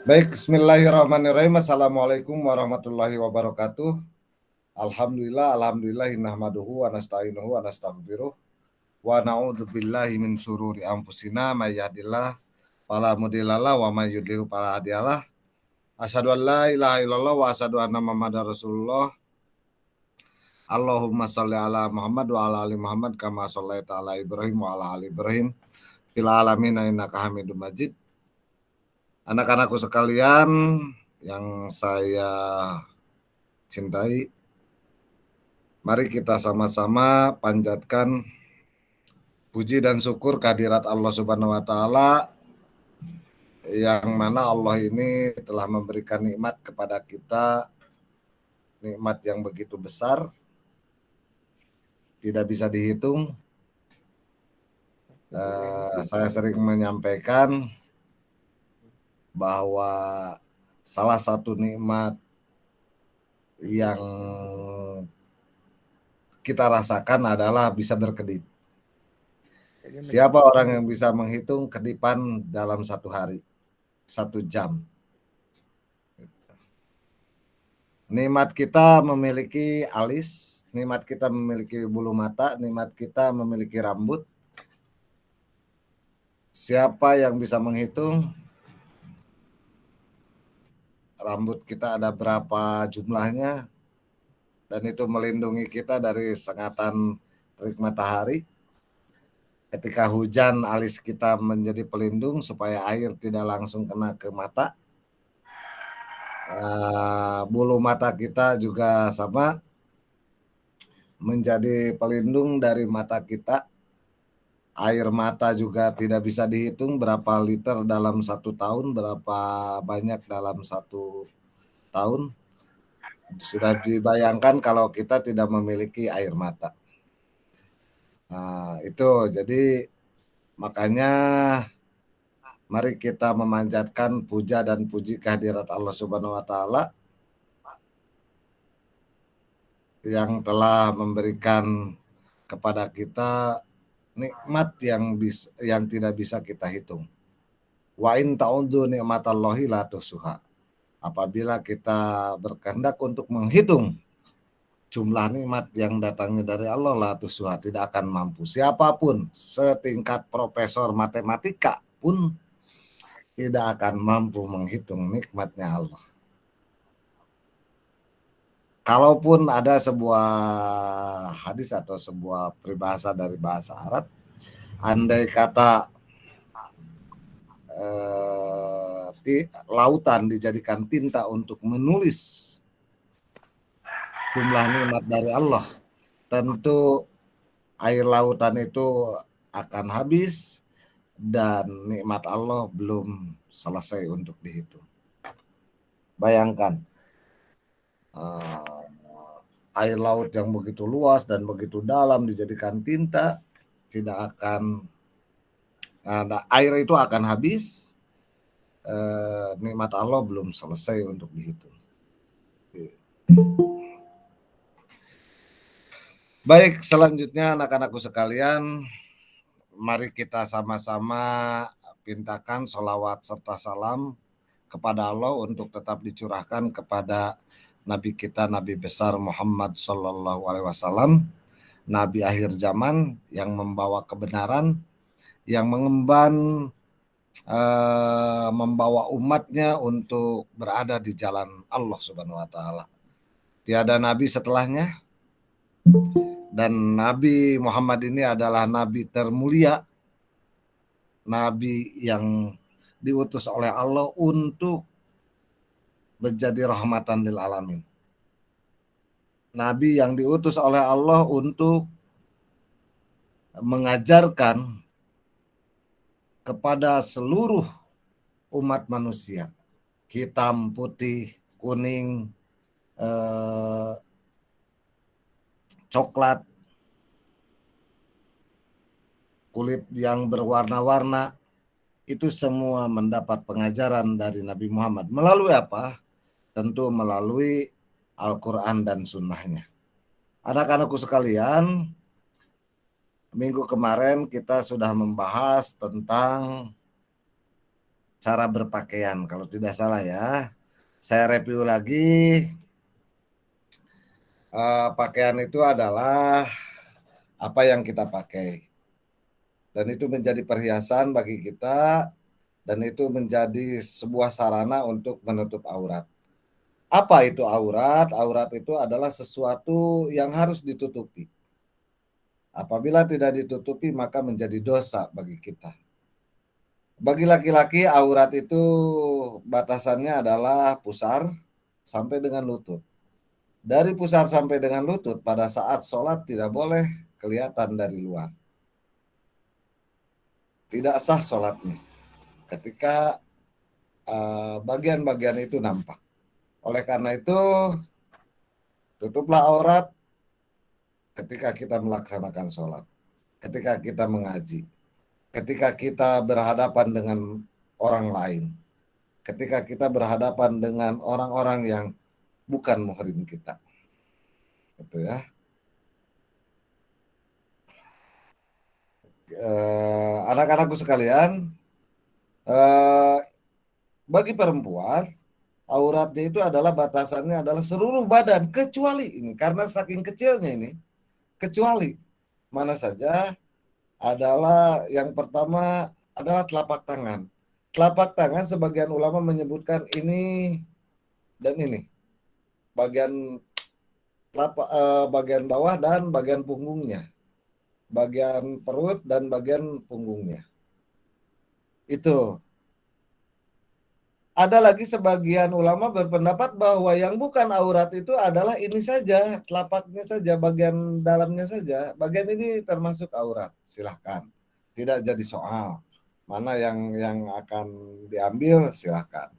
Baik, bismillahirrahmanirrahim. Assalamualaikum warahmatullahi wabarakatuh. Alhamdulillah nahmaduhu wa nasta'inuhu wa nastaghfiruh wa na'udzubillahi min syururi anfusina may yahdihillahu fala mudhillalah wa may yudhlil fala hadiyalah. Asyhadu an la ilaha illallah wa asyhadu anna Muhammadar Rasulullah. Allahumma shalli ala Muhammad wa ala ali Muhammad kama shallaita ala Ibrahim wa ala ali Ibrahim fil alamin innaka Hamidum Majid. Anak-anakku sekalian yang saya cintai, mari kita sama-sama panjatkan puji dan syukur kehadirat Allah Subhanahu wa taala, yang mana Allah ini telah memberikan nikmat kepada kita, nikmat yang begitu besar, tidak bisa dihitung. Saya sering menyampaikan bahwa salah satu nikmat yang kita rasakan adalah bisa berkedip. Siapa orang yang bisa menghitung kedipan dalam satu hari, 1 jam? Nikmat kita memiliki alis, nikmat kita memiliki bulu mata, nikmat kita memiliki rambut. Siapa yang bisa menghitung rambut kita ada berapa jumlahnya, dan itu melindungi kita dari sengatan terik matahari. Ketika hujan, alis kita menjadi pelindung supaya air tidak langsung kena ke mata. Bulu mata kita juga sama, menjadi pelindung dari mata kita. Air mata juga tidak bisa dihitung berapa liter dalam 1 tahun, berapa banyak dalam 1 tahun. Sudah dibayangkan kalau kita tidak memiliki air mata. Itu jadi makanya mari kita memanjatkan puja dan puji kehadirat Allah Subhanahu wa taala yang telah memberikan kepada kita nikmat yang tidak bisa kita hitung. Wa in ta'udzu ni'matallahi la tuhsuha. Apabila kita berkehendak untuk menghitung jumlah nikmat yang datangnya dari Allah, la tuhsuha, tidak akan mampu. Siapapun setingkat profesor matematika pun tidak akan mampu menghitung nikmatnya Allah. Kalaupun ada sebuah hadis atau sebuah peribahasa dari bahasa Arab, andai kata lautan dijadikan tinta untuk menulis jumlah nikmat dari Allah, tentu air lautan itu akan habis dan nikmat Allah belum selesai untuk dihitung. Bayangkan air laut yang begitu luas dan begitu dalam dijadikan tinta, tidak akan air itu akan habis, nikmat Allah belum selesai untuk dihitung. Baik, selanjutnya anak-anakku sekalian, mari kita sama-sama pintakan sholawat serta salam kepada Allah untuk tetap dicurahkan kepada Nabi kita, Nabi besar Muhammad Sallallahu Alaihi Wasallam, Nabi akhir zaman yang membawa kebenaran, yang mengemban membawa umatnya untuk berada di jalan Allah Subhanahu Wa Taala. Tiada nabi setelahnya, dan Nabi Muhammad ini adalah nabi termulia, nabi yang diutus oleh Allah untuk menjadi rahmatan lil alamin. Nabi yang diutus oleh Allah untuk mengajarkan kepada seluruh umat manusia, hitam, putih, kuning, coklat, kulit yang berwarna-warna, itu semua mendapat pengajaran dari Nabi Muhammad. Melalui apa? Tentu melalui Al-Quran dan sunnahnya. Anak-anakku sekalian, minggu kemarin kita sudah membahas tentang cara berpakaian kalau tidak salah ya. Saya review lagi. Pakaian itu adalah apa yang kita pakai, dan itu menjadi perhiasan bagi kita, dan itu menjadi sebuah sarana untuk menutup aurat. Apa itu aurat? Aurat itu adalah sesuatu yang harus ditutupi. Apabila tidak ditutupi maka menjadi dosa bagi kita. Bagi laki-laki aurat itu batasannya adalah pusar sampai dengan lutut. Dari pusar sampai dengan lutut pada saat sholat tidak boleh kelihatan dari luar. Tidak sah sholatnya ketika bagian-bagian itu nampak. Oleh karena itu tutuplah aurat ketika kita melaksanakan sholat, ketika kita mengaji, ketika kita berhadapan dengan orang lain, ketika kita berhadapan dengan orang-orang yang bukan muhrim kita. Gitu ya. Anak-anakku sekalian, bagi perempuan auratnya itu adalah batasannya adalah seluruh badan kecuali ini, karena saking kecilnya ini, kecuali mana saja adalah yang pertama adalah telapak tangan. Telapak tangan sebagian ulama menyebutkan ini dan ini bagian bagian bawah dan bagian punggungnya, bagian perut dan bagian punggungnya. Itu. Ada lagi sebagian ulama berpendapat bahwa yang bukan aurat itu adalah ini saja, telapaknya saja, bagian dalamnya saja. Bagian ini termasuk aurat. Silahkan. Tidak jadi soal. Mana yang akan diambil, silahkan.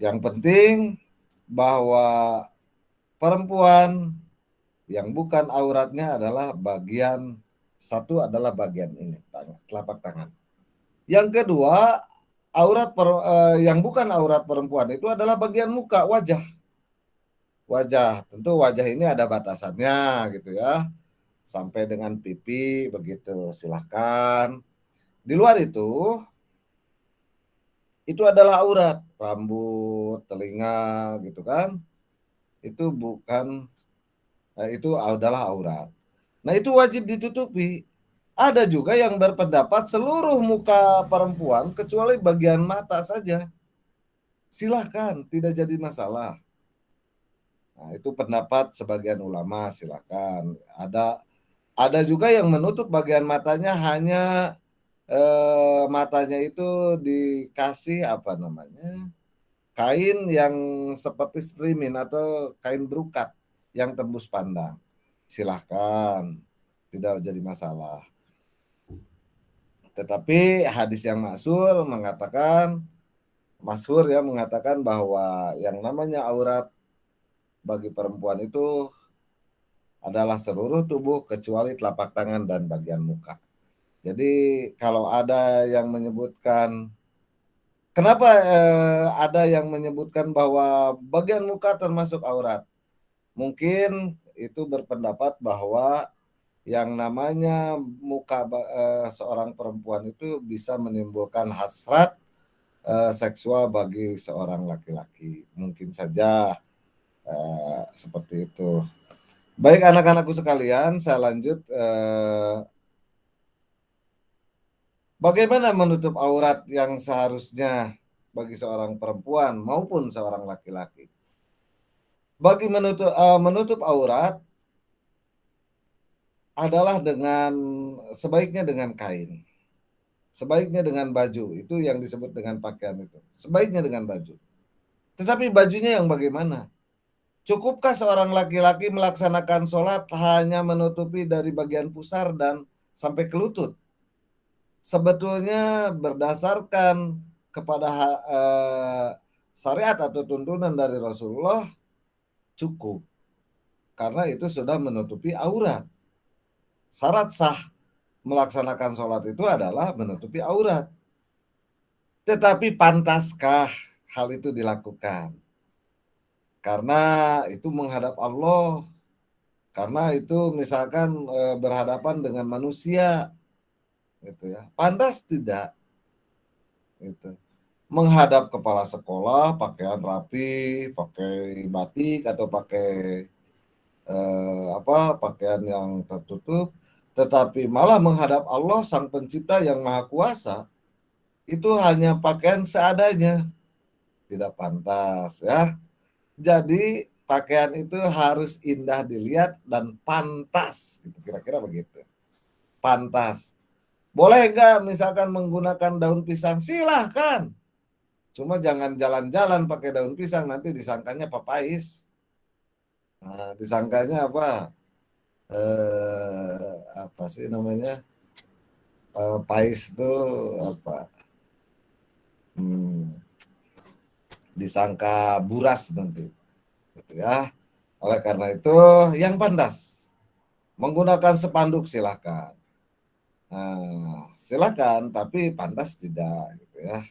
Yang penting bahwa perempuan yang bukan auratnya adalah bagian satu adalah bagian ini, telapak tangan. Yang kedua, yang bukan aurat perempuan itu adalah bagian muka, wajah. Wajah, tentu wajah ini ada batasannya gitu ya. Sampai dengan pipi begitu, silahkan. Di luar itu adalah aurat, rambut, telinga gitu kan. Itu bukan, itu adalah aurat. Nah itu wajib ditutupi. Ada juga yang berpendapat seluruh muka perempuan kecuali bagian mata saja. Silahkan, tidak jadi masalah. Nah, itu pendapat sebagian ulama, silahkan. Ada juga yang menutup bagian matanya hanya matanya itu dikasih apa namanya, kain yang seperti strimin atau kain berukat yang tembus pandang. Silahkan, tidak jadi masalah. Tetapi hadis yang masyhur ya mengatakan bahwa yang namanya aurat bagi perempuan itu adalah seluruh tubuh kecuali telapak tangan dan bagian muka. Jadi kalau ada yang menyebutkan, kenapa ada yang menyebutkan bahwa bagian muka termasuk aurat? Mungkin itu berpendapat bahwa yang namanya muka seorang perempuan itu bisa menimbulkan hasrat seksual bagi seorang laki-laki. Mungkin saja seperti itu. Baik anak-anakku sekalian, saya lanjut. Bagaimana menutup aurat yang seharusnya bagi seorang perempuan maupun seorang laki-laki? Bagi menutup aurat adalah sebaiknya dengan kain. Sebaiknya dengan baju, itu yang disebut dengan pakaian itu. Sebaiknya dengan baju. Tetapi bajunya yang bagaimana? Cukupkah seorang laki-laki melaksanakan sholat hanya menutupi dari bagian pusar dan sampai ke lutut? Sebetulnya berdasarkan kepada syariat atau tuntunan dari Rasulullah cukup. Karena itu sudah menutupi aurat. Syarat sah melaksanakan sholat itu adalah menutupi aurat. Tetapi pantaskah hal itu dilakukan? Karena itu menghadap Allah. Karena itu misalkan berhadapan dengan manusia, gitu ya. Pantas tidak, gitu. menghadap kepala sekolah, pakaian rapi, pakai batik atau pakai pakaian yang tertutup, tetapi malah menghadap Allah Sang Pencipta yang Maha Kuasa, itu hanya pakaian seadanya, tidak pantas ya. Jadi pakaian itu harus indah dilihat dan pantas, gitu, kira-kira begitu. Pantas. Boleh nggak misalkan menggunakan daun pisang? Silahkan. Cuma jangan jalan-jalan pakai daun pisang, nanti disangkanya papais. Nah, disangkanya apa? Apa sih namanya? Pais itu apa? Hmm, disangka buras nanti, gitu ya. Oleh karena itu, yang pantas menggunakan spanduk silahkan. Nah, silakan, tapi pantas tidak, gitu ya.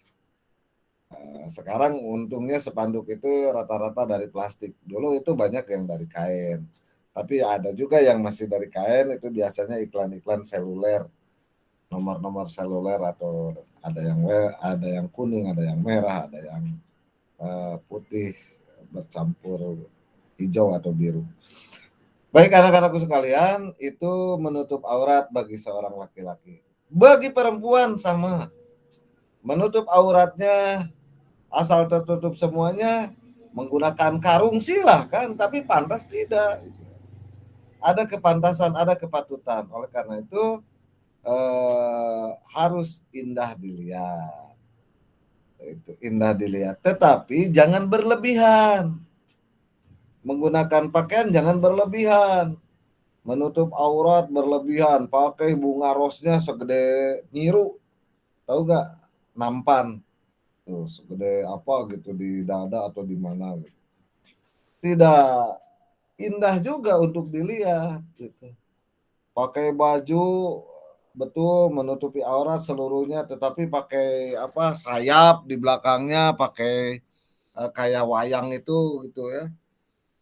Sekarang untungnya spanduk itu rata-rata dari plastik. Dulu itu banyak yang dari kain. Tapi ada juga yang masih dari kain, itu biasanya iklan-iklan seluler, nomor-nomor seluler, atau ada yang kuning, ada yang merah, ada yang putih bercampur hijau atau biru. Baik anak-anakku sekalian, itu menutup aurat bagi seorang laki-laki. Bagi perempuan sama, menutup auratnya asal tertutup semuanya, menggunakan karung silahkan, tapi pantas tidak. Ada kepantasan, ada kepatutan. Oleh karena itu harus indah dilihat. Itu indah dilihat, tetapi jangan berlebihan. Menggunakan pakaian jangan berlebihan. Menutup aurat berlebihan, pakai bunga rosnya segede nyiru, tahu gak? Nampan tuh segede apa gitu di dada atau di mana gitu. Tidak indah juga untuk dilihat gitu. Pakai baju betul menutupi aurat seluruhnya, tetapi pakai apa, sayap di belakangnya, pakai kayak wayang itu gitu ya.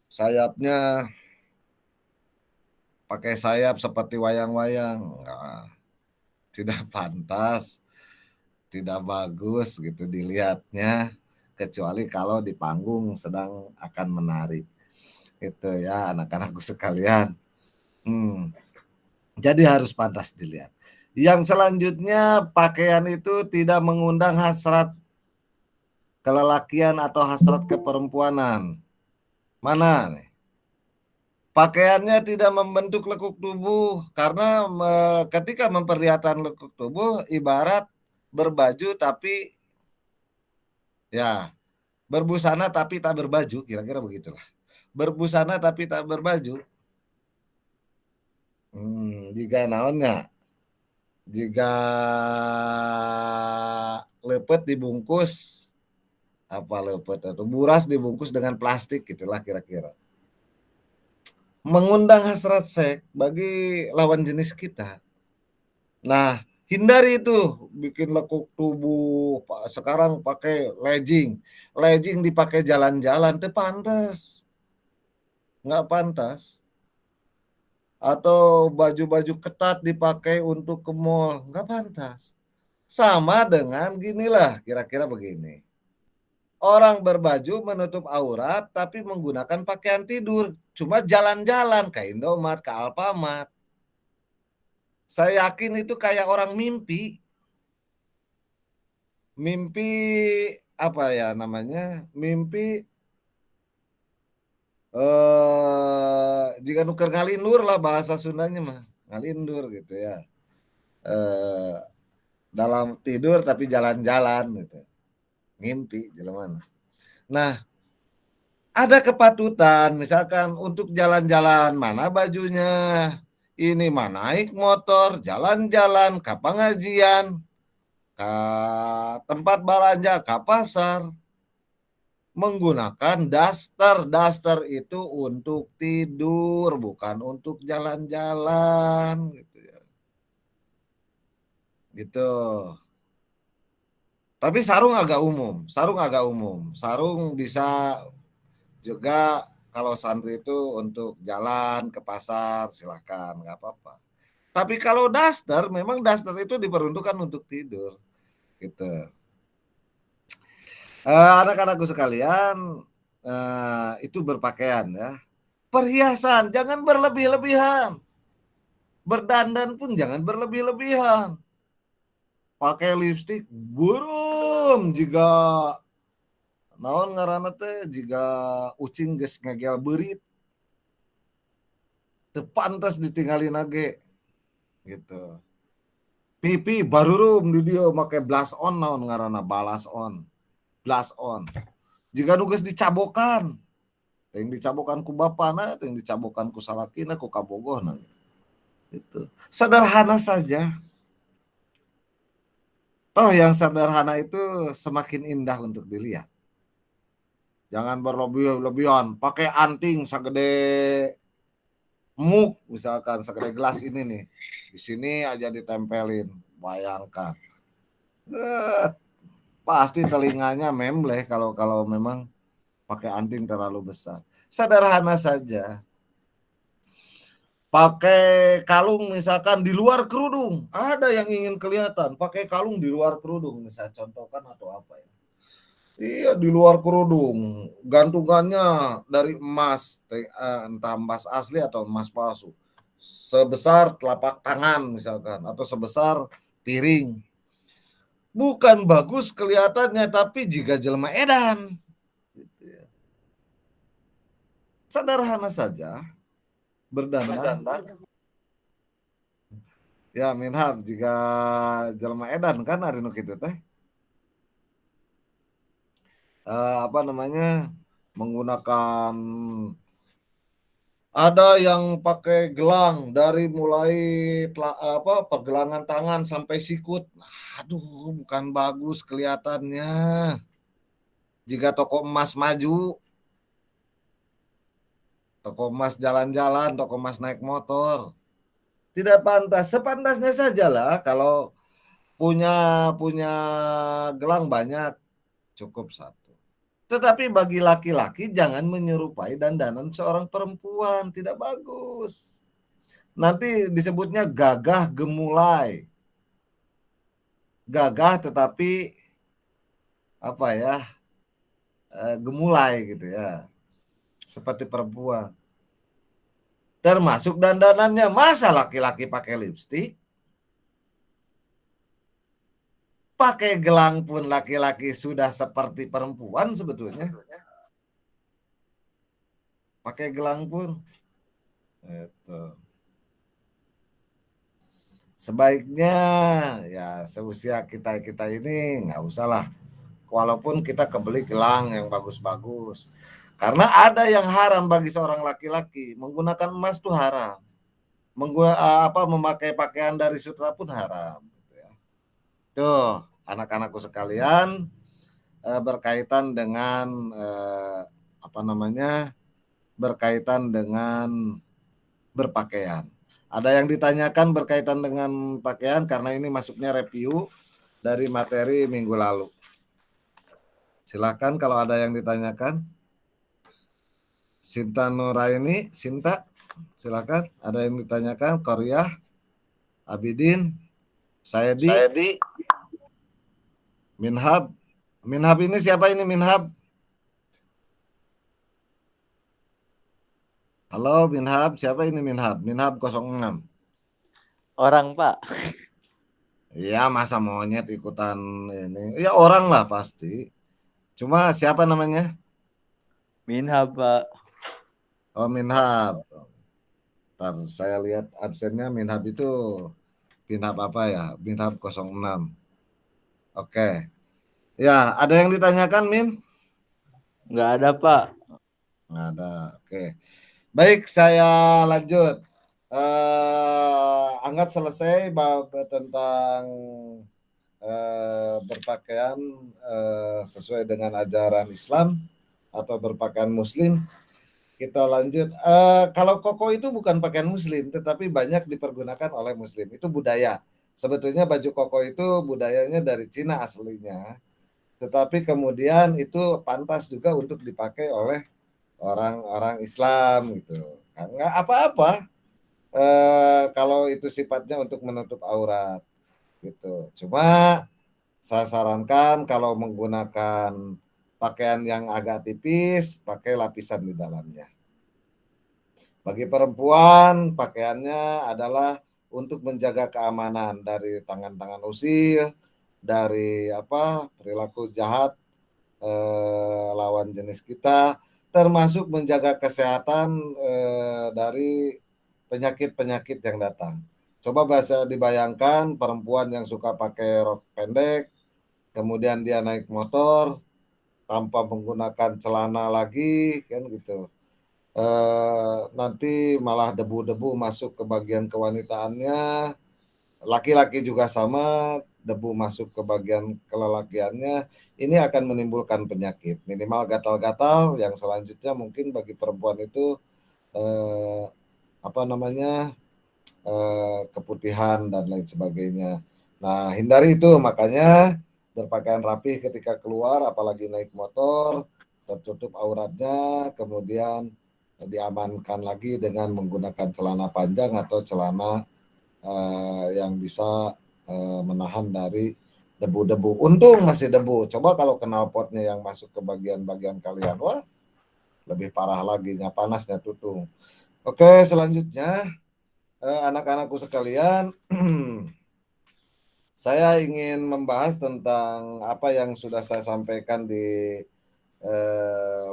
Sayapnya pakai sayap seperti wayang-wayang. Nah, tidak pantas, tidak bagus gitu dilihatnya, kecuali kalau di panggung sedang akan menari. Itu ya anak-anakku sekalian. Jadi harus pantas dilihat. Yang selanjutnya, pakaian itu tidak mengundang hasrat kelelakian atau hasrat keperempuanan. Mana nih? Pakaiannya tidak membentuk lekuk tubuh, karena ketika memperlihatkan lekuk tubuh ibarat berbaju tapi ya berbusana tapi tak berbaju, kira-kira begitulah. Berbusana tapi tak berbaju. Jika naonnya, jika lepet dibungkus, apa lepet atau buras dibungkus dengan plastik, gitulah kira-kira. Mengundang hasrat seks bagi lawan jenis kita. Nah, hindari itu bikin lekuk tubuh. Sekarang pakai legging, dipakai jalan-jalan, itu pantas, nggak pantas. Atau baju-baju ketat dipakai untuk ke mall, nggak pantas. Sama dengan ginilah, kira-kira begini. Orang berbaju menutup aurat tapi menggunakan pakaian tidur, cuma jalan-jalan ke Indomaret, ke Alfamart. Saya yakin itu kayak orang mimpi. Mimpi apa ya namanya? Mimpi jika nuker ngalindur lah bahasa Sundanya mah. Ngalindur gitu ya. Eh, dalam tidur tapi jalan-jalan gitu. Ngimpi jelema. Nah, ada kepatutan misalkan untuk jalan-jalan, mana bajunya? Ini mah naik motor, jalan-jalan, ke pengajian, ke tempat belanja, ke pasar, menggunakan daster. Daster itu untuk tidur, bukan untuk jalan-jalan gitu ya. Gitu. Tapi sarung agak umum, sarung bisa juga kalau santri itu untuk jalan ke pasar silahkan, nggak apa-apa. Tapi kalau daster, memang daster itu diperuntukkan untuk tidur gitu. Anak-anakku sekalian, itu berpakaian ya. Perhiasan jangan berlebih-lebihan. Berdandan pun jangan berlebih-lebihan. Pakai lipstik burung jika naon ngaranna teh jika ucing geus ngegel beurit teu pantes ditinggalin age gitu. Pipi barurum di dia make blush on naon ngaranna balas on. Blush on. Jika nu geus dicabokan, yang dicabokan ku bapana, yang dicabokan ku salakina, ku kabogohna. Itu sederhana saja. Oh, yang sederhana itu semakin indah untuk dilihat. Jangan berlebih-lebihan, pakai anting segede muk misalkan segede gelas ini nih. Di sini aja ditempelin, bayangkan. Pasti telinganya membleh kalau memang pakai anting terlalu besar. Sederhana saja. Pakai kalung misalkan di luar kerudung. Ada yang ingin kelihatan pakai kalung di luar kerudung, misalnya contohkan atau apa ya. Iya di luar kerudung, gantungannya dari emas, entah emas asli atau emas palsu. Sebesar telapak tangan misalkan atau sebesar piring. Bukan bagus kelihatannya, tapi jika jelema edan. Sederhana saja, berdandan. Ya minhab jika jelema edan kan hari nu kitu teh. Apa namanya? Menggunakan ada yang pakai gelang dari mulai pergelangan tangan sampai sikut. Aduh, bukan bagus kelihatannya. Jika toko emas maju, toko emas jalan-jalan, toko emas naik motor, tidak pantas. Sepantasnya sajalah kalau punya punya gelang banyak, cukup satu. Tetapi bagi laki-laki jangan menyerupai dandanan seorang perempuan, tidak bagus. Nanti disebutnya gagah gemulai. Gagah tetapi apa ya? Gemulai gitu ya. Seperti perempuan. Termasuk dandanannya, masa laki-laki pakai lipstik? Pakai gelang pun laki-laki sudah seperti perempuan sebetulnya. Pakai gelang pun. Itu. Sebaiknya ya seusia kita ini nggak usah lah. Walaupun kita kebeli gelang yang bagus-bagus. Karena ada yang haram bagi seorang laki-laki. Menggunakan emas itu haram. Memakai pakaian dari sutra pun haram. Tuh, anak-anakku sekalian, berkaitan dengan berkaitan dengan berpakaian. Ada yang ditanyakan berkaitan dengan pakaian karena ini masuknya review dari materi minggu lalu. Silakan kalau ada yang ditanyakan. Sinta Nuraini, Sinta, silakan. Ada yang ditanyakan? Korea, Abidin, Sayedi, Minhab. Minhab ini siapa ini Minhab? Halo Minhab, siapa ini Minhab? Minhab 06. Orang, Pak. Ya masa monyet ikutan ini. Ya orang lah pasti. Cuma siapa namanya? Minhab, Pak. Oh Minhab. Ntar saya lihat absennya Minhab itu Minhab apa ya? Minhab 06. Oke. Ya, ada yang ditanyakan Min? Nggak ada, Pak. Nggak ada. Oke. Baik, saya lanjut. Anggap selesai tentang berpakaian sesuai dengan ajaran Islam atau berpakaian Muslim. Kita lanjut. Kalau koko itu bukan pakaian Muslim, tetapi banyak dipergunakan oleh Muslim. Itu budaya. Sebetulnya baju koko itu budayanya dari Cina aslinya, tetapi kemudian itu pantas juga untuk dipakai oleh orang-orang Islam gitu. Nggak apa-apa kalau itu sifatnya untuk menutup aurat gitu. Cuma saya sarankan kalau menggunakan pakaian yang agak tipis, pakai lapisan di dalamnya. Bagi perempuan, pakaiannya adalah untuk menjaga keamanan dari tangan-tangan usil, dari perilaku jahat lawan jenis kita, termasuk menjaga kesehatan dari penyakit-penyakit yang datang. Coba bisa dibayangkan perempuan yang suka pakai rok pendek, kemudian dia naik motor tanpa menggunakan celana lagi, kan gitu. Nanti malah debu-debu masuk ke bagian kewanitaannya. Laki-laki juga sama, debu masuk ke bagian kelelakiannya. Ini akan menimbulkan penyakit. Minimal gatal-gatal. Yang selanjutnya mungkin bagi perempuan itu eh, keputihan dan lain sebagainya. Nah, hindari itu, makanya berpakaian rapi ketika keluar, apalagi naik motor, tertutup auratnya, kemudian diamankan lagi dengan menggunakan celana panjang atau celana yang bisa menahan dari debu-debu. Untung masih debu. Coba kalau knalpotnya yang masuk ke bagian-bagian kalian, wah lebih parah lagi, panasnya tutung. Oke, selanjutnya anak-anakku sekalian, saya ingin membahas tentang apa yang sudah saya sampaikan di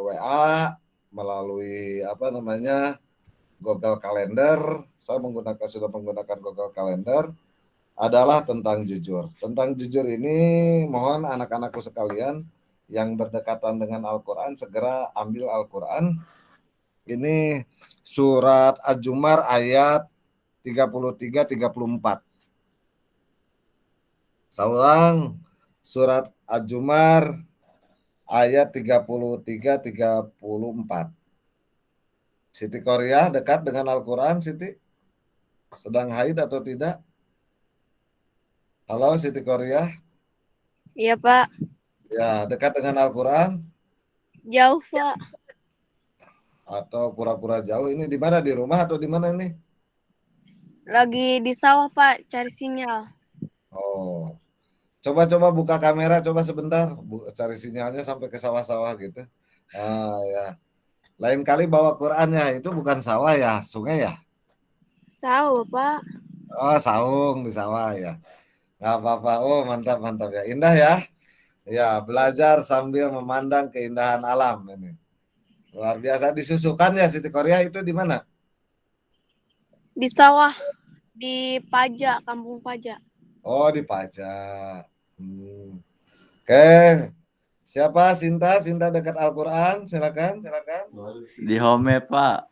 WA melalui Google Calendar. Saya sudah menggunakan Google Calendar, adalah tentang jujur. Tentang jujur ini mohon anak-anakku sekalian yang berdekatan dengan Al-Quran segera ambil Al-Quran. Ini surat Az-Zumar ayat 33-34. Saulang surat Az-Zumar ayat 33-34. Siti Korea dekat dengan Al-Quran, Siti? Sedang haid atau tidak? Halo Siti Korea? Iya, Pak. Ya, dekat dengan Al-Quran? Jauh, Pak. Atau pura-pura jauh? Ini di mana? Di rumah atau di mana ini? Lagi di sawah, Pak, cari sinyal. Oh, coba-coba buka kamera, coba sebentar, cari sinyalnya sampai ke sawah-sawah gitu. Ah ya, lain kali bawa Qurannya, itu bukan sawah ya, sungai ya? Sawah, Pak. Oh, saung di sawah ya. Nggak apa-apa. Oh, mantap mantap ya, indah ya. Ya, belajar sambil memandang keindahan alam ini. Luar biasa. Disusukan ya Siti Korea itu di mana? Di sawah, di Pajak, Kampung Pajak. Oh, di Pajak. Oke. Siapa? Sinta? Sinta dekat Al-Quran? Silakan, silakan. Di home, Pak.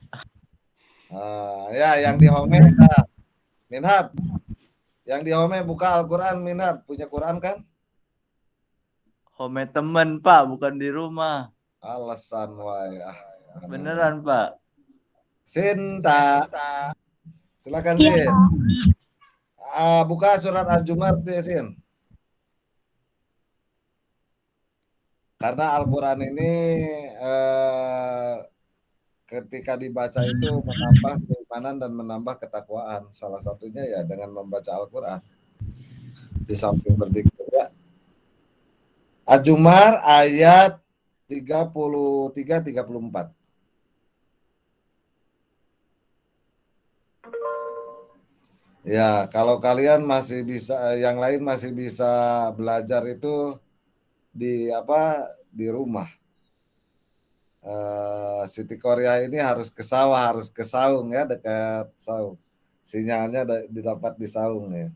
Ya, yang di home. Minhab. Yang di home buka Al-Quran, Minhab. Punya Quran kan? Home temen, Pak, bukan di rumah. Alasan, wae. Beneran, Pak. Sinta. Silakan, Sin. Buka surat Az-Zumar, Sin. Karena Al-Quran ini ketika dibaca itu menambah keimanan dan menambah ketakwaan. Salah satunya ya dengan membaca Al-Quran. Di samping berzikir ya. Az-Zumar ayat 33-34. Ya, kalau kalian masih bisa, yang lain masih bisa belajar itu di rumah. Siti Korea ini harus ke sawah, harus ke saung ya, dekat saung. Sinyalnya didapat di saung ya.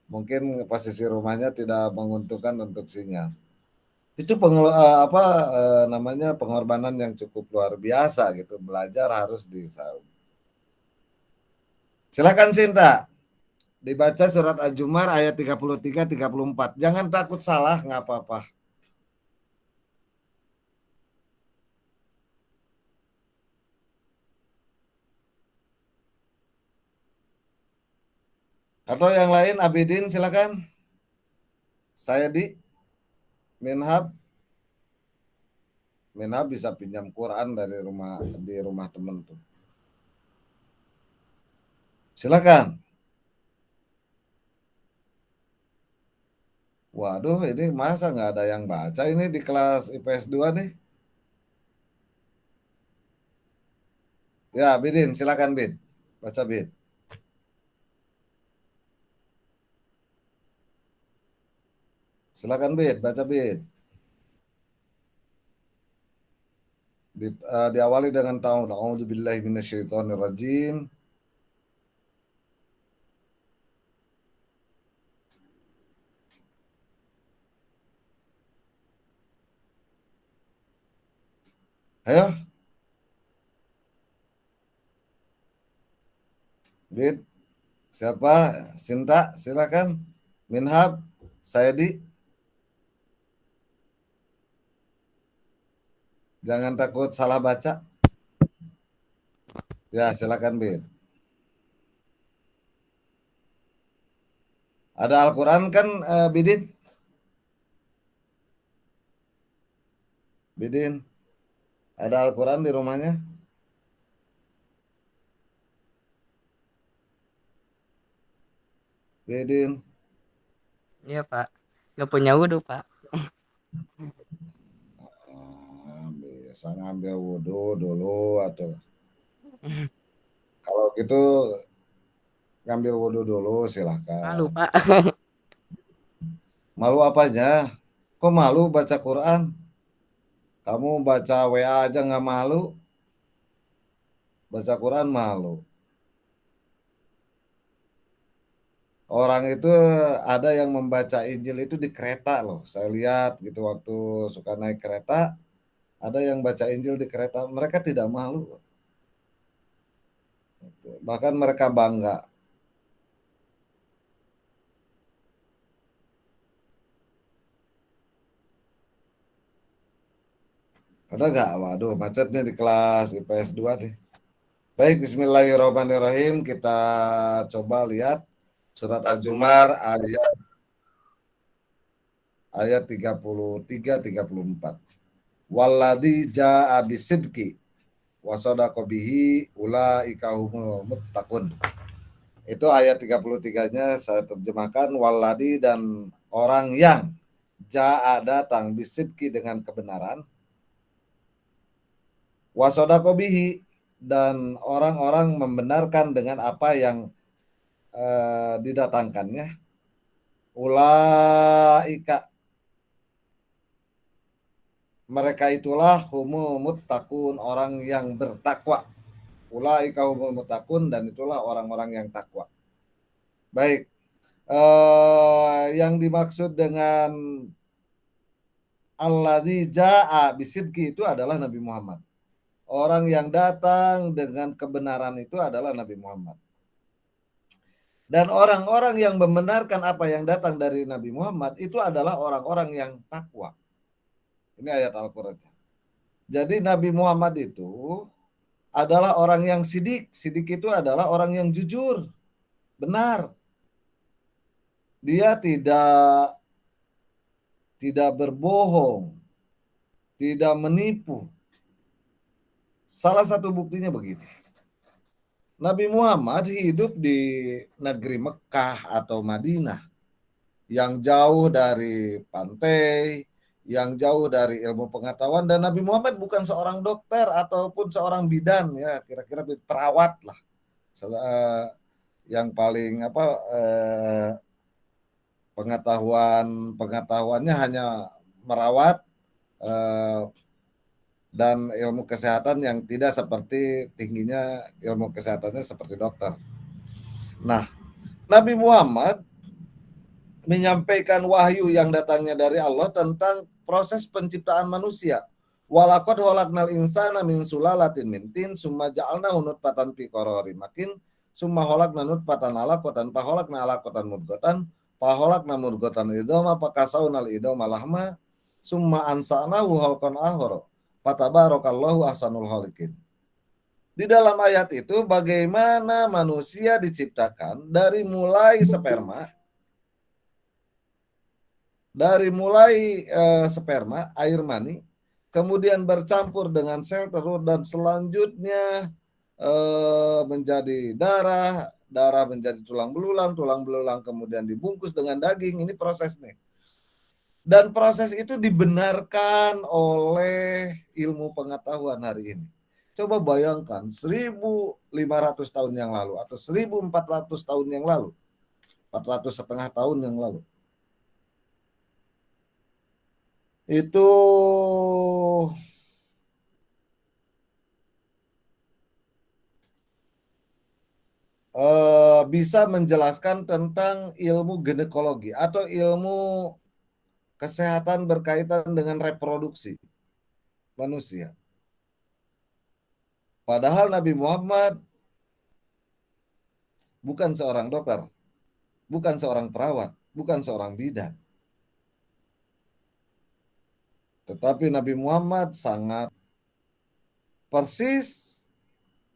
Mungkin posisi rumahnya tidak menguntungkan untuk sinyal. Itu pengorbanan yang cukup luar biasa gitu. Belajar harus di saung. Silakan Sinta. Dibaca surat Az-Zumar ayat 33-34. Jangan takut salah, nggak apa-apa. Atau yang lain, Abidin silakan. Saya di Minhab. Minhab bisa pinjam Quran di rumah teman tuh. Silakan. Waduh, ini masa nggak ada yang baca ini di kelas IPS 2 nih? Ya, Bidin, silakan Bid. Baca Bid. Silakan Bid, baca Bid. Diawali dengan ta'awudz. A'udzubillahi minasyaitonirrajim. Ayo, Bid. Siapa? Sinta, silakan. Minhab, Sayedi. Jangan takut salah baca. Ya, silakan Bid. Ada Al-Quran kan, Bidin? Bidin, ada Al-Quran di rumahnya? Bidin. Iya Pak, nggak punya wudhu Pak. Bisa ngambil wudhu dulu atau kalau gitu ngambil wudhu dulu silahkan. Malu Pak. Malu apanya? Kok malu baca Quran? Kamu baca WA aja nggak malu? Baca Quran malu. Orang itu ada yang membaca Injil itu di kereta loh. Saya lihat gitu waktu suka naik kereta, ada yang baca Injil di kereta. Mereka tidak malu. Bahkan mereka bangga. Ada nggak? Waduh, macetnya di kelas IPS 2 nih. Baik, bismillahirrahmanirrahim. Kita coba lihat surat Al-Zumar ayat 33-34. Walladzi jaa'a bisidqi wa sadaqa bihi ulaika humul muttaqun. Itu ayat 33-nya saya terjemahkan, walladzi, dan orang yang jaa'a datang bisidqi dengan kebenaran, wa sadaqa bihi, dan orang-orang membenarkan dengan apa yang didatangkannya, ulaika, mereka itulah humul muttaqun, orang yang bertakwa. Ulaika humul muttaqun, dan itulah orang-orang yang takwa. Baik, yang dimaksud dengan alladzi jaa'a bisidqi itu adalah Nabi Muhammad. Orang yang datang dengan kebenaran itu adalah Nabi Muhammad. Dan orang-orang yang membenarkan apa yang datang dari Nabi Muhammad itu adalah orang-orang yang takwa. Ini ayat Al-Quran. Jadi Nabi Muhammad itu adalah orang yang sidik. Sidik itu adalah orang yang jujur, benar. Dia tidak berbohong, tidak menipu. Salah satu buktinya begini. Nabi Muhammad hidup di negeri Mekah atau Madinah yang jauh dari pantai, yang jauh dari ilmu pengetahuan, dan Nabi Muhammad bukan seorang dokter ataupun seorang bidan, ya kira-kira perawat lah, yang paling pengetahuannya hanya merawat dan ilmu kesehatan yang tidak seperti tingginya ilmu kesehatannya seperti dokter. Nah, Nabi Muhammad menyampaikan wahyu yang datangnya dari Allah tentang proses penciptaan manusia. Walaqad khalaqnal insana min sulalatin min tin summa ja'alnahu nutfatan fi qararin makin summa khalaqna nutfatan 'alaqatan fa khalaqna 'alaqatan mudghatan fa khalaqna mudghatan idhama fa kasawnal idhama lahma summa ansa'nahu khalqan akhar fatabarakallahu ahsanul khaliqin. Di dalam ayat itu bagaimana manusia diciptakan dari mulai sperma, air mani, kemudian bercampur dengan sel telur, dan selanjutnya menjadi darah menjadi tulang belulang kemudian dibungkus dengan daging. Ini proses nih. Dan proses itu dibenarkan oleh ilmu pengetahuan hari ini. Coba bayangkan 1.500 tahun yang lalu atau 1.400 tahun yang lalu, 400 setengah tahun yang lalu. Itu bisa menjelaskan tentang ilmu ginekologi atau ilmu kesehatan berkaitan dengan reproduksi manusia. Padahal Nabi Muhammad bukan seorang dokter, bukan seorang perawat, bukan seorang bidan. Tetapi Nabi Muhammad sangat persis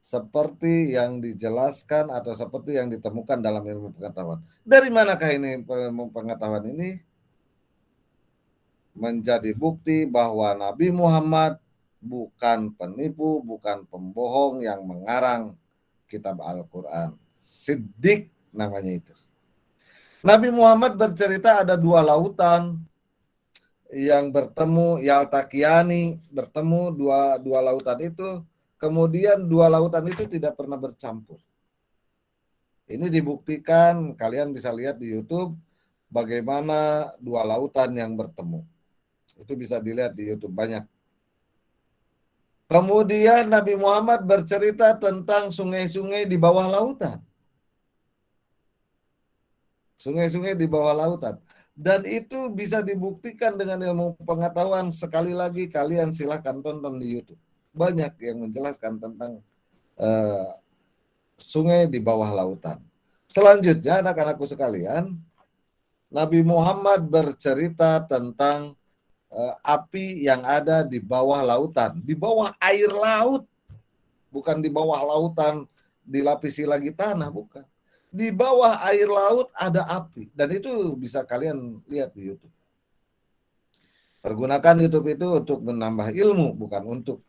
seperti yang dijelaskan atau seperti yang ditemukan dalam ilmu pengetahuan. Dari manakah ini ilmu pengetahuan ini? Menjadi bukti bahwa Nabi Muhammad bukan penipu, bukan pembohong yang mengarang kitab Al-Quran. Siddiq namanya itu. Nabi Muhammad bercerita ada 2 lautan yang bertemu, Yaltaqiani, bertemu dua lautan itu, kemudian 2 lautan itu tidak pernah bercampur. Ini dibuktikan, kalian bisa lihat di YouTube bagaimana 2 lautan yang bertemu. Itu bisa dilihat di YouTube banyak. Kemudian Nabi Muhammad bercerita tentang sungai-sungai di bawah lautan. Sungai-sungai di bawah lautan. Dan itu bisa dibuktikan dengan ilmu pengetahuan. Sekali lagi kalian silahkan tonton di YouTube. Banyak yang menjelaskan tentang sungai di bawah lautan. Selanjutnya anak-anakku sekalian, Nabi Muhammad bercerita tentang api yang ada di bawah lautan, di bawah air laut, bukan di bawah lautan dilapisi lagi tanah, bukan. Di bawah air laut ada api, dan itu bisa kalian lihat di YouTube. Pergunakan YouTube itu untuk menambah ilmu, bukan untuk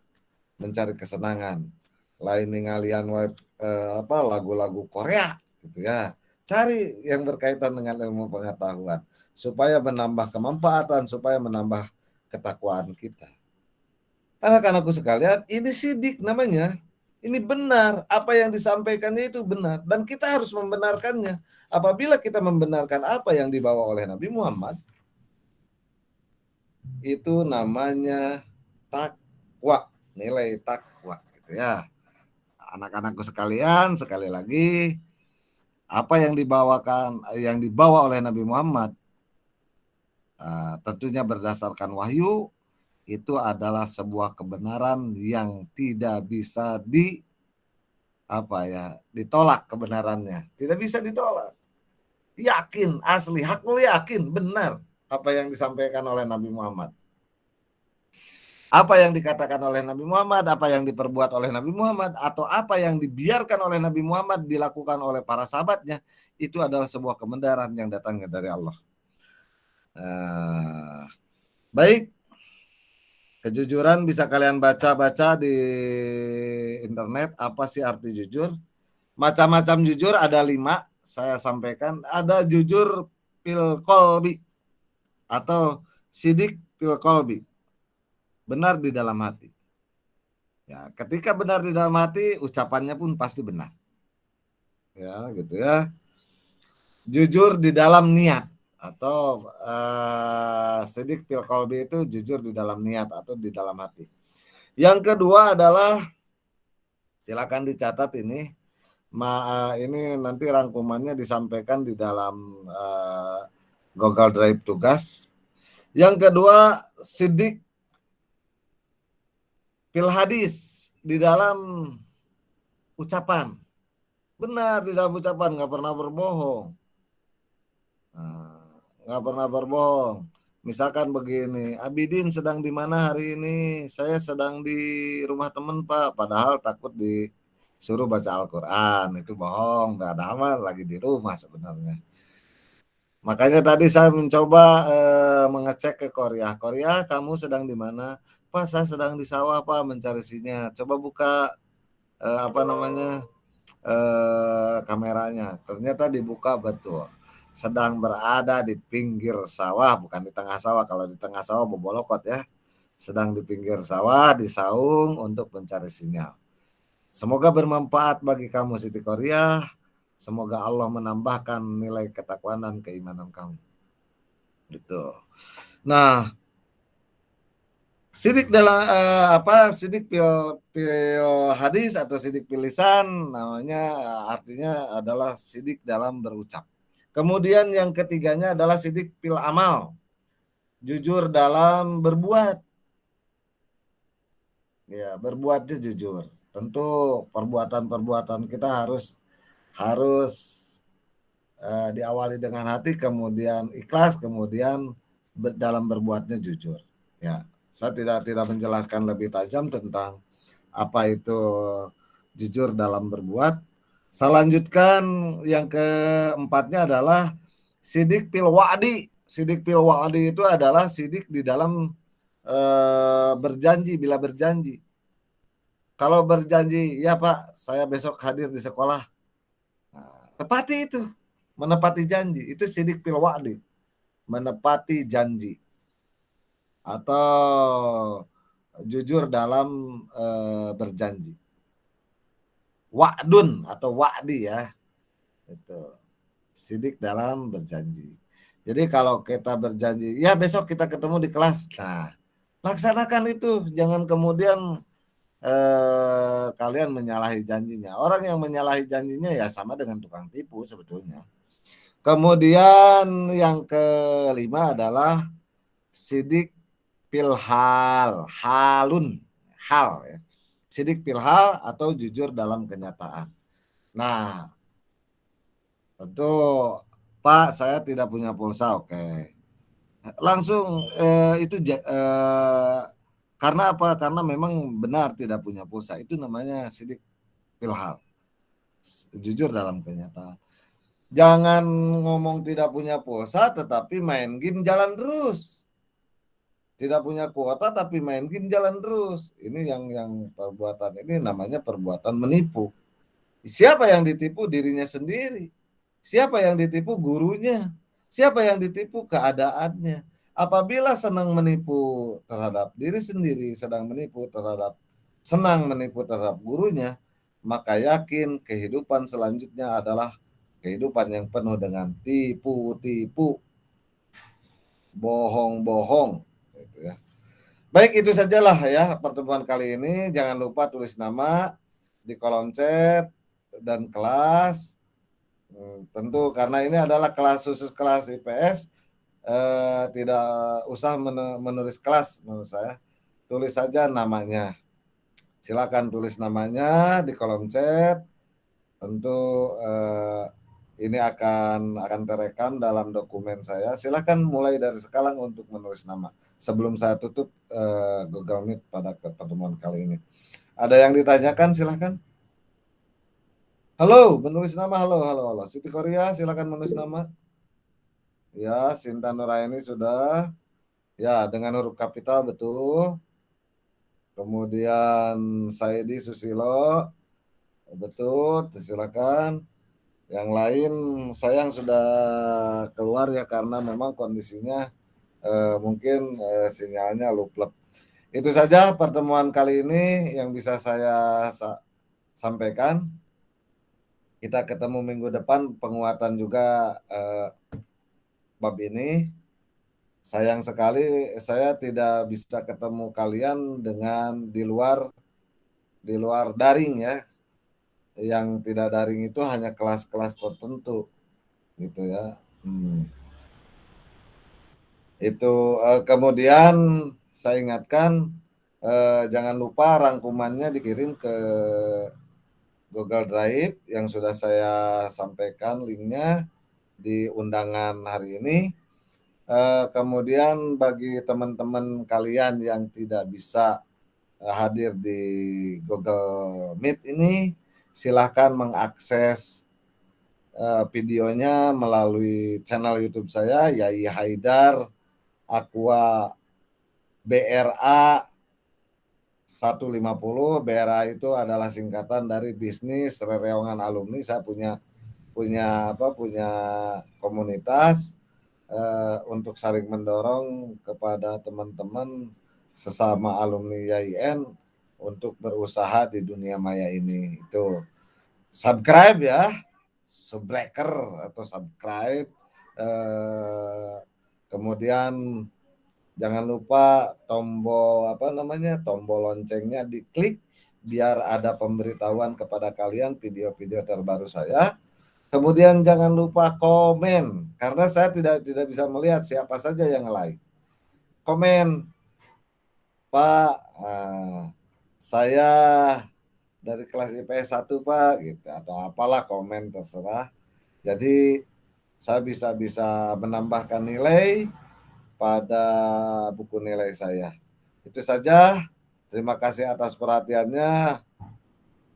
mencari kesenangan. Lain ngalian web lagu-lagu Korea gitu ya. Cari yang berkaitan dengan ilmu pengetahuan supaya menambah kemanfaatan, supaya menambah ketakwaan kita. Anak-anakku sekalian, ini sidik namanya. Ini benar, apa yang disampaikannya itu benar, dan kita harus membenarkannya. Apabila kita membenarkan apa yang dibawa oleh Nabi Muhammad, itu namanya takwa, nilai takwa gitu ya. Anak-anakku sekalian, sekali lagi, apa yang dibawa oleh Nabi Muhammad, tentunya berdasarkan wahyu, itu adalah sebuah kebenaran yang tidak bisa ditolak kebenarannya. Tidak bisa ditolak. Yakin, asli, hakul yakin, benar apa yang disampaikan oleh Nabi Muhammad. Apa yang dikatakan oleh Nabi Muhammad, apa yang diperbuat oleh Nabi Muhammad, atau apa yang dibiarkan oleh Nabi Muhammad dilakukan oleh para sahabatnya, itu adalah sebuah kebenaran yang datangnya dari Allah. Baik, kejujuran bisa kalian baca-baca di internet. Apa sih arti jujur? Macam-macam jujur ada 5, saya sampaikan. Ada jujur fil qalbi atau sidik fil qalbi, benar di dalam hati. Ya, ketika benar di dalam hati, ucapannya pun pasti benar. Ya, gitu ya. Jujur di dalam niat atau sidik fil qalbi itu jujur di dalam niat atau di dalam hati. Yang kedua adalah, silakan dicatat ini. Ini nanti rangkumannya disampaikan di dalam Google Drive tugas. Yang kedua, sidik fil hadis, di dalam ucapan. Benar di dalam ucapan, nggak pernah berbohong. Nggak pernah berbohong. Misalkan begini, Abidin sedang di mana hari ini? Saya sedang di rumah teman Pak, padahal takut disuruh baca Al-Quran. Itu bohong, nggak ada amal, lagi di rumah sebenarnya. Makanya tadi saya mencoba mengecek ke Korea. Korea, kamu sedang di mana? Pak, saya sedang di sawah Pak, mencari sinyal. Coba buka kameranya. Ternyata dibuka betul. sedang berada di pinggir sawah, bukan di tengah sawah. Kalau di tengah sawah bobolokot ya. Sedang di pinggir sawah, di saung untuk mencari sinyal. Semoga bermanfaat bagi kamu Siti Korea. Semoga Allah menambahkan nilai ketakwaan dan keimanan kamu. Gitu. Nah, sidik dalam sidik pil hadis atau sidik pil lisan namanya, artinya adalah sidik dalam berucap. Kemudian yang ketiganya adalah sidik pil amal, jujur dalam berbuat. Ya, berbuatnya jujur. Tentu perbuatan-perbuatan kita harus diawali dengan hati, kemudian ikhlas, kemudian dalam berbuatnya jujur. Ya, saya tidak menjelaskan lebih tajam tentang apa itu jujur dalam berbuat. Saya lanjutkan yang keempatnya adalah sidik pil wa'di. Sidik pil wa'di itu adalah sidik di dalam berjanji, bila berjanji. Kalau berjanji, ya Pak, saya besok hadir di sekolah. Nah, tepati itu, menepati janji. Itu sidik pil wa'di, menepati janji. Atau jujur dalam berjanji. Wa'dun atau wa'di ya. Itu sidik dalam berjanji. Jadi kalau kita berjanji, ya besok kita ketemu di kelas. Nah, laksanakan itu. Jangan kemudian kalian menyalahi janjinya. Orang yang menyalahi janjinya ya sama dengan tukang tipu sebetulnya. Kemudian yang kelima adalah sidik pilhal, halun, hal ya. Sidik pilhal atau jujur dalam kenyataan. Nah, tentu Pak, saya tidak punya pulsa, oke. Langsung itu karena apa? Karena memang benar tidak punya pulsa. Itu namanya sidik pilhal. Jujur dalam kenyataan. Jangan ngomong tidak punya pulsa tetapi main game jalan terus. Tidak punya kuota tapi main game jalan terus. Ini yang perbuatan ini namanya perbuatan menipu. Siapa yang ditipu? Dirinya sendiri. Siapa yang ditipu? Gurunya. Siapa yang ditipu? Keadaannya. Apabila senang menipu terhadap diri sendiri, senang menipu terhadap gurunya, maka yakin kehidupan selanjutnya adalah kehidupan yang penuh dengan tipu-tipu, bohong-bohong. Gitu ya. Baik, itu sajalah ya pertemuan kali ini. Jangan lupa tulis nama di kolom chat dan kelas. Tentu karena ini adalah kelas khusus, kelas IPS, tidak usah menulis kelas menurut saya. Tulis saja namanya. Silakan tulis namanya di kolom chat. Tentu ini akan terekam dalam dokumen saya. Silakan mulai dari sekarang untuk menulis nama. Sebelum saya tutup Google Meet pada pertemuan kali ini. Ada yang ditanyakan, silakan. Halo, menulis nama. Halo. Siti Korea, silakan menulis nama. Ya, Sinta Nuraini sudah. Ya, dengan huruf kapital betul. Kemudian Saidi Susilo, betul. Silakan. Yang lain sayang sudah keluar ya karena memang kondisinya mungkin sinyalnya luplek. Itu saja pertemuan kali ini yang bisa saya sampaikan. Kita ketemu minggu depan penguatan juga bab ini. Sayang sekali saya tidak bisa ketemu kalian dengan di luar daring ya. Yang tidak daring itu hanya kelas-kelas tertentu gitu ya. Itu kemudian saya ingatkan jangan lupa rangkumannya dikirim ke Google Drive yang sudah saya sampaikan linknya di undangan hari ini. Kemudian bagi teman-teman kalian yang tidak bisa hadir di Google Meet ini, silahkan mengakses videonya melalui channel YouTube saya, Yai Haidar Aqua BRA 150. BRA itu adalah singkatan dari bisnis rereongan alumni. Saya punya punya komunitas untuk saling mendorong kepada teman-teman sesama alumni YIN untuk berusaha di dunia maya ini. Itu subscribe ya, subbreaker atau subscribe. Kemudian jangan lupa tombol tombol loncengnya diklik biar ada pemberitahuan kepada kalian video-video terbaru saya. Kemudian jangan lupa komen karena saya tidak bisa melihat siapa saja yang like. Komen, Pak, saya dari kelas IPS 1 Pak, gitu, atau apalah komen terserah. Jadi saya bisa menambahkan nilai pada buku nilai saya. Itu saja. Terima kasih atas perhatiannya.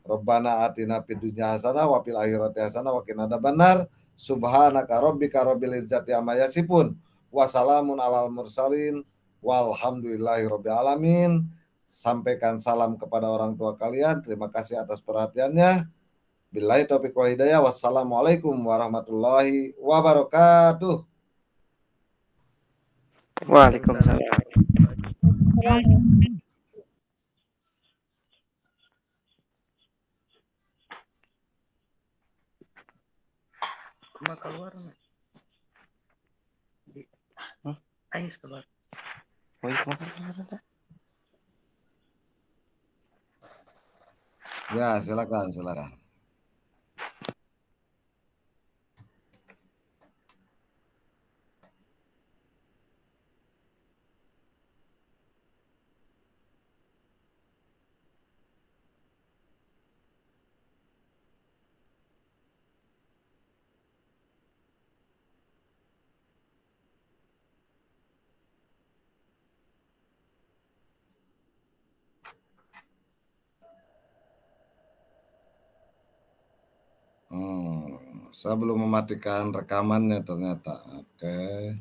Rabbana atina fid dunya hasanah wa fil akhirati hasanah wa qina adzabannar. Subhanaka rabbika rabbil izzati amma yasifun. Wassalamun alal mursalin. Walhamdulillahi rabbil alamin. Sampaikan salam kepada orang tua kalian. Terima kasih atas perhatiannya. Billahi taufiq wal hidayah. Wassalamualaikum warahmatullahi wabarakatuh. Waalaikumsalam. Cuma keluar nggak? Ayo keluar. Oh, iya, kemana? Ya, silakan. Saya belum mematikan rekamannya ternyata. Oke.